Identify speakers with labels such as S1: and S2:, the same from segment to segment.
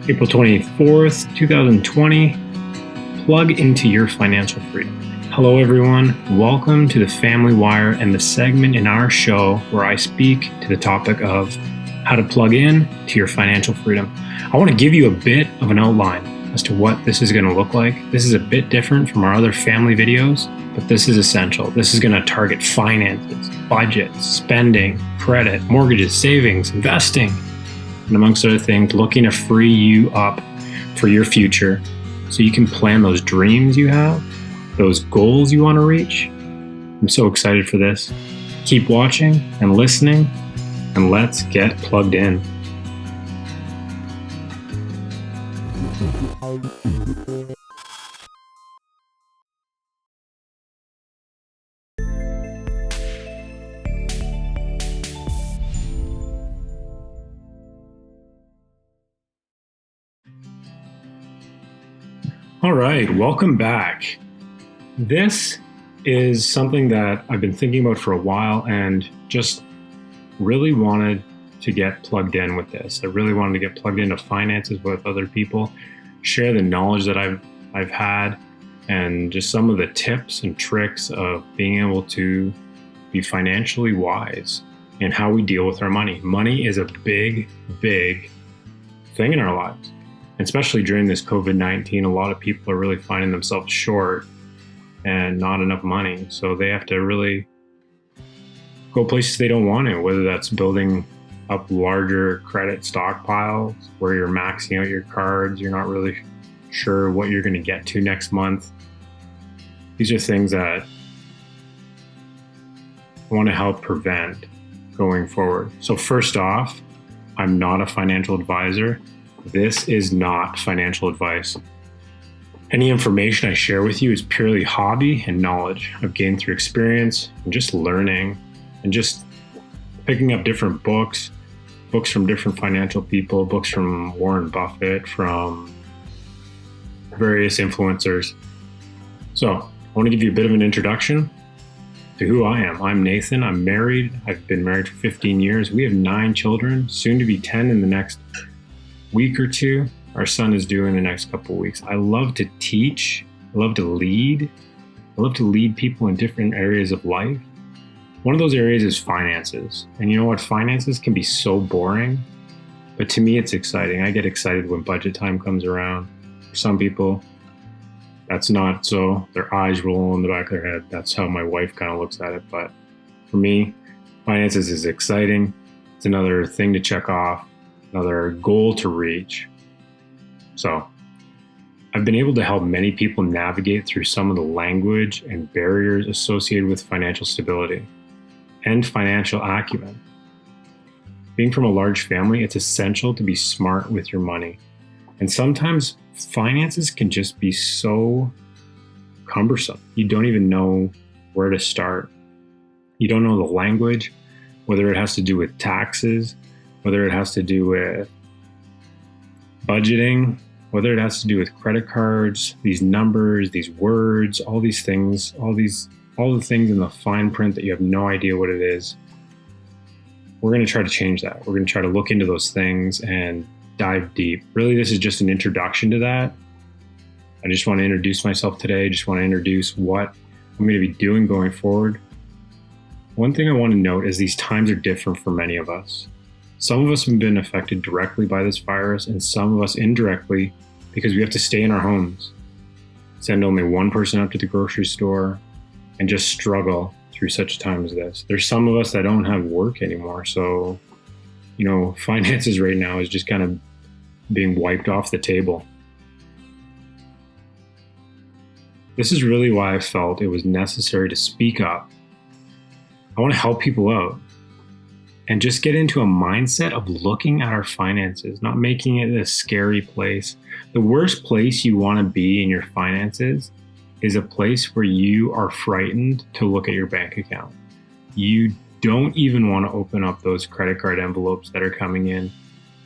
S1: April 24th, 2020. Plug into your financial freedom. Hello, everyone. Welcome to the Family Wire and the segment in our show where I speak to the topic of how to plug in to your financial freedom. I want to give you a bit of an outline as to what this is going to look like. This is a bit different from our other family videos, but this is essential. This is going to target finances, budgets, spending, credit, mortgages, savings, investing, and amongst other things, looking to free you up for your future so you can plan those dreams you have, those goals you want to reach. I'm so excited for this. Keep watching and listening, and let's get plugged in. All right, welcome back. This is something that I've been thinking about for a while and just really wanted to get plugged in with this. I really wanted to get plugged into finances with other people, share the knowledge that I've had, and just some of the tips and tricks of being able to be financially wise in how we deal with our money. Money is a big, big thing in our lives. Especially during this COVID-19, a lot of people are really finding themselves short and not enough money. So they have to really go places they don't want to, whether that's building up larger credit stockpiles where you're maxing out your cards, you're not really sure what you're going to get to next month. These are things that I want to help prevent going forward. So first off, I'm not a financial advisor. This is not financial advice. Any information I share with you is purely hobby and knowledge I've gained through experience and just learning and just picking up different books from different financial people, books from Warren Buffett, from various influencers. So I want to give you a bit of an introduction to who I am. I'm Nathan. I'm married. I've been married for 15 years. We have 9 children, soon to be 10 in the next week or two. Our son is due in the next couple of weeks. I love to teach. I love to lead. I love to lead people in different areas of life. One of those areas is finances. And you know what? Finances can be so boring, but to me, it's exciting. I get excited when budget time comes around. For some people, that's not so. Their eyes roll in the back of their head. That's how my wife kind of looks at it. But for me, finances is exciting. It's another thing to check off, another goal to reach. So I've been able to help many people navigate through some of the language and barriers associated with financial stability and financial acumen. Being from a large family, it's essential to be smart with your money. And sometimes finances can just be so cumbersome. You don't even know where to start. You don't know the language, whether it has to do with taxes, whether it has to do with budgeting, whether it has to do with credit cards, these numbers, these words, all these things, all the things in the fine print that you have no idea what it is. We're going to try to change that. We're going to try to look into those things and dive deep. Really, this is just an introduction to that. I just want to introduce myself today. I just want to introduce what I'm going to be doing going forward. One thing I want to note is these times are different for many of us. Some of us have been affected directly by this virus, and some of us indirectly because we have to stay in our homes, send only one person out to the grocery store, and just struggle through such a time as this. There's some of us that don't have work anymore, so, finances right now is just kind of being wiped off the table. This is really why I felt it was necessary to speak up. I want to help people out and just get into a mindset of looking at our finances, not making it a scary place. The worst place you want to be in your finances is a place where you are frightened to look at your bank account. You don't even want to open up those credit card envelopes that are coming in.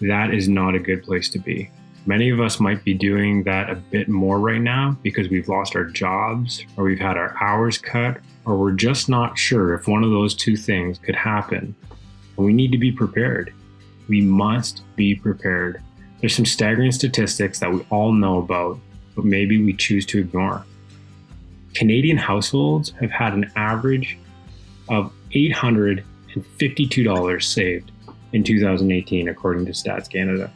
S1: That is not a good place to be. Many of us might be doing that a bit more right now because we've lost our jobs, or we've had our hours cut, or we're just not sure if one of those two things could happen. And we need to be prepared. We must be prepared. There's some staggering statistics that we all know about, but maybe we choose to ignore. Canadian households have had an average of $852 saved in 2018, according to Stats Canada.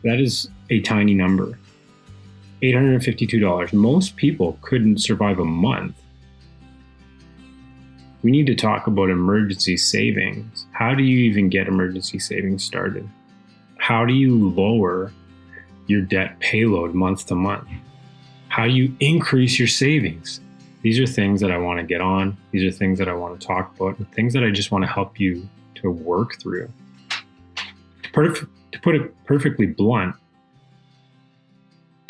S1: That is a tiny number. $852. Most people couldn't survive a month. We need to talk about emergency savings. How do you even get emergency savings started? How do you lower your debt payload month to month? How do you increase your savings? These are things that I want to get on. These are things that I want to talk about, and things that I just want to help you to work through. To put it perfectly blunt,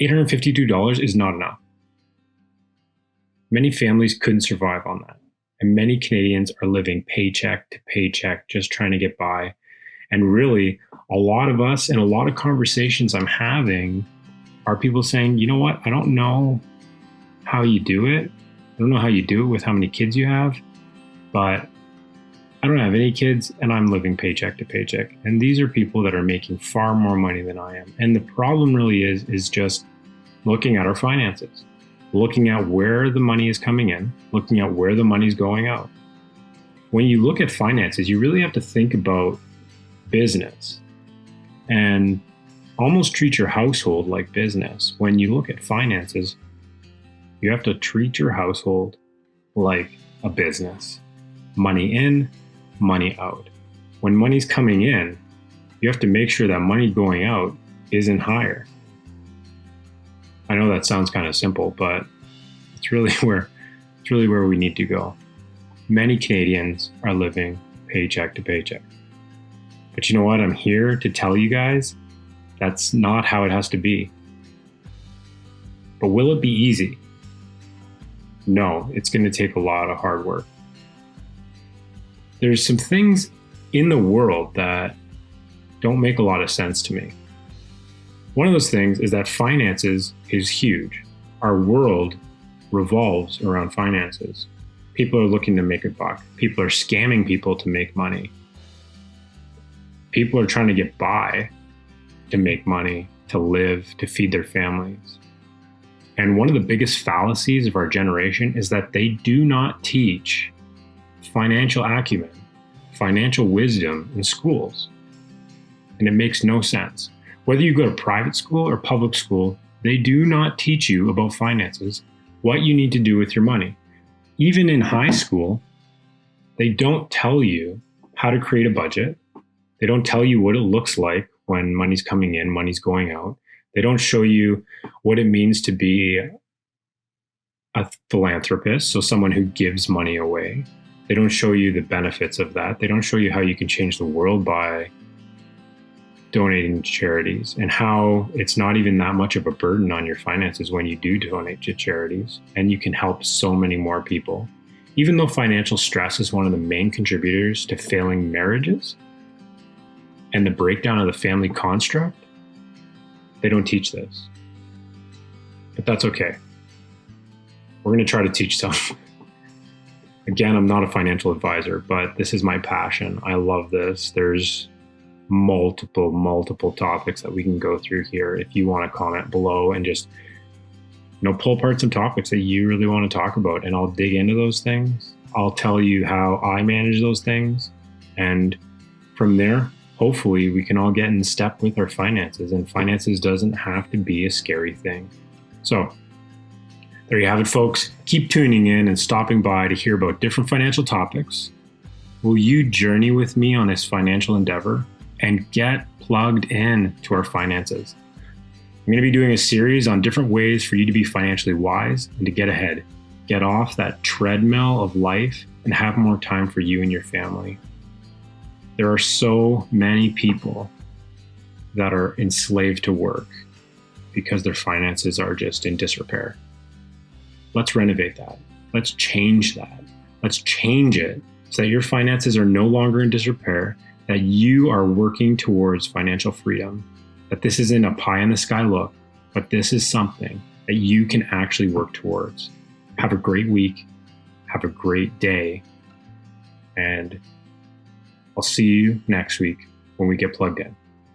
S1: $852 is not enough. Many families couldn't survive on that. And many Canadians are living paycheck to paycheck, just trying to get by. And really, a lot of us and a lot of conversations I'm having are people saying, you know what, I don't know how you do it. I don't know how you do it with how many kids you have, but I don't have any kids and I'm living paycheck to paycheck. And these are people that are making far more money than I am. And the problem really is just looking at our finances, looking at where the money is coming in, looking at where the money is going out. When you look at finances, you really have to think about business and almost treat your household like business. When you look at finances, you have to treat your household like a business. Money in, money out. When money's coming in, you have to make sure that money going out isn't higher. I know that sounds kind of simple, but it's really where we need to go. Many Canadians are living paycheck to paycheck. But you know what? I'm here to tell you guys that's not how it has to be. But will it be easy? No, it's going to take a lot of hard work. There's some things in the world that don't make a lot of sense to me. One of those things is that finances is huge. Our world revolves around finances. People are looking to make a buck. People are scamming people to make money. People are trying to get by to make money, to live, to feed their families. And one of the biggest fallacies of our generation is that they do not teach financial acumen, financial wisdom in schools. And it makes no sense. Whether you go to private school or public school, they do not teach you about finances, what you need to do with your money. Even in high school, they don't tell you how to create a budget. They don't tell you what it looks like when money's coming in, money's going out. They don't show you what it means to be a philanthropist, so someone who gives money away. They don't show you the benefits of that. They don't show you how you can change the world by donating to charities, and how it's not even that much of a burden on your finances when you do donate to charities, and you can help so many more people. Even though financial stress is one of the main contributors to failing marriages and the breakdown of the family construct, they don't teach this. But that's okay. We're going to try to teach some. Again, I'm not a financial advisor, but this is my passion. I love this. There's multiple topics that we can go through here. If you want to comment below and just pull apart some topics that you really want to talk about, and I'll dig into those things. I'll tell you how I manage those things, and from there, hopefully we can all get in step with our finances, and finances doesn't have to be a scary thing. So there you have it, folks. Keep tuning in and stopping by to hear about different financial topics. Will you journey with me on this financial endeavor and get plugged in to our finances? I'm going to be doing a series on different ways for you to be financially wise and to get ahead, get off that treadmill of life, and have more time for you and your family. There are so many people that are enslaved to work because their finances are just in disrepair. Let's renovate that. Let's change that. Let's change it so that your finances are no longer in disrepair, that you are working towards financial freedom, that this isn't a pie in the sky look, but this is something that you can actually work towards. Have a great week. Have a great day. And I'll see you next week when we get plugged in.